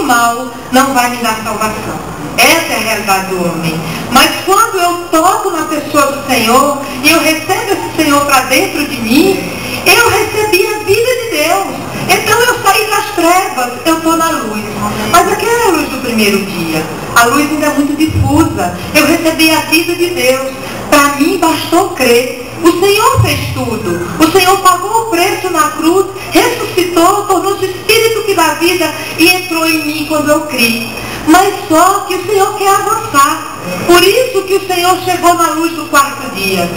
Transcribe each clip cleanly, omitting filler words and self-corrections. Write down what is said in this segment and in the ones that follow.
mal não vai me dar salvação. Essa é a realidade do homem. Mas quando eu toco na pessoa do Senhor e eu recebo esse Senhor para dentro de mim, eu recebi a vida de Deus. Então eu saí das trevas, eu estou na luz. Mas aquela luz do primeiro dia, a luz ainda é muito difusa. Eu recebi a vida de Deus. Para mim bastou crer. O Senhor fez tudo. O Senhor pagou o preço na cruz, ressuscitou, tornou-se Espírito que dá vida e entrou em mim quando eu criei. Mas só que o Senhor quer avançar. Por isso que o Senhor chegou na luz do quarto dia.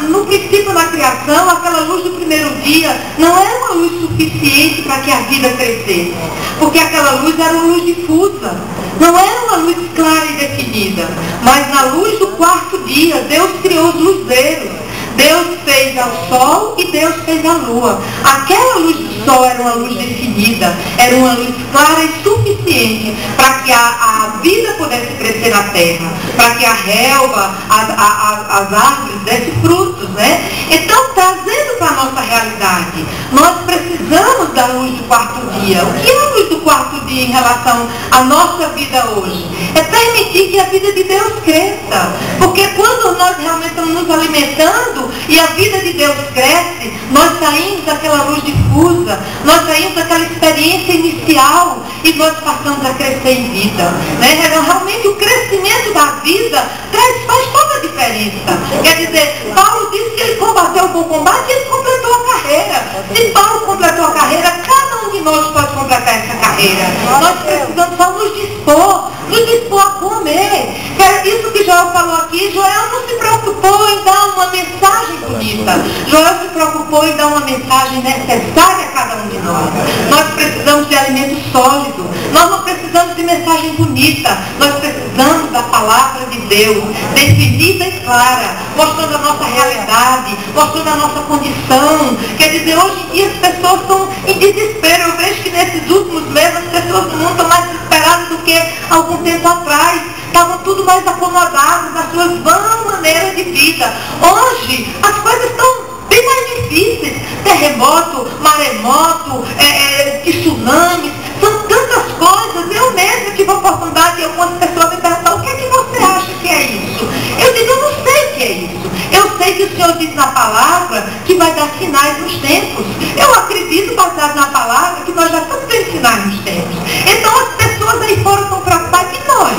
No princípio da criação, aquela luz do primeiro dia não era uma luz suficiente para que a vida crescesse. Porque aquela luz era uma luz difusa. Não era uma luz clara e definida. Mas na luz do quarto dia, Deus criou os luzeiros. Deus fez ao sol e Deus fez a lua. Aquela luz do sol era uma luz definida, era uma luz clara e suficiente para que a vida pudesse crescer na terra, para que a relva, as árvores dessem frutos, né? Então, trazendo para a nossa realidade, nós precisamos da luz do quarto dia. O que é a luz do quarto dia em relação à nossa vida hoje? É permitir que a vida de Deus cresça. Porque quando nós realmente estamos nos alimentando e a vida de Deus cresce, nós saímos daquela luz difusa, nós saímos daquela experiência inicial e nós passamos a crescer em vida. Né? Realmente o crescimento da vida faz toda a diferença. Quer dizer, Paulo disse que ele combateu o bom combate e ele completou a carreira. Se Paulo completou a carreira, cada um de nós pode completar essa carreira. Nós precisamos só nos dispor a comer. Isso que Joel falou aqui, Joel não se preocupou em dar uma mensagem bonita. Joel se preocupou em dar uma mensagem necessária a cada um de nós. Nós precisamos de alimento sólido. Nós não precisamos de mensagem bonita. Nós precisamos da palavra de Deus, definida e clara, mostrando a nossa realidade, mostrando a nossa condição. Quer dizer, hoje em dia as pessoas estão em desespero. Eu vejo que nesses últimos meses as pessoas do mundo estão mais desesperadas do que algum tempo atrás. Estavam tudo mais acomodados nas suas vãs maneiras de vida. Hoje as coisas estão bem mais difíceis. Terremoto, maremoto, tsunamis, são tantas coisas. Eu mesma tive a oportunidade de algumas pessoas me perguntar: o que é que você acha que é isso? Eu digo: eu não sei o que é isso. Eu sei que o Senhor diz na palavra que vai dar sinais nos tempos. Eu acredito, baseado na palavra, que nós já estamos tendo sinais nos tempos. Então as pessoas aí fora estão preocupadas que nós,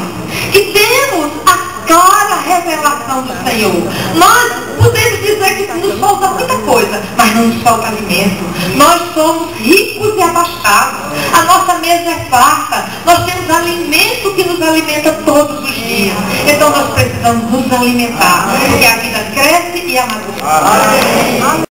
que temos a clara revelação do Senhor. Nós podemos dizer que nos falta muita coisa, mas não nos falta alimento. Nós somos ricos e abastados. A nossa mesa é farta. Nós temos alimento que nos alimenta todos os dias. Então nós precisamos nos alimentar, porque a vida cresce e amadurece.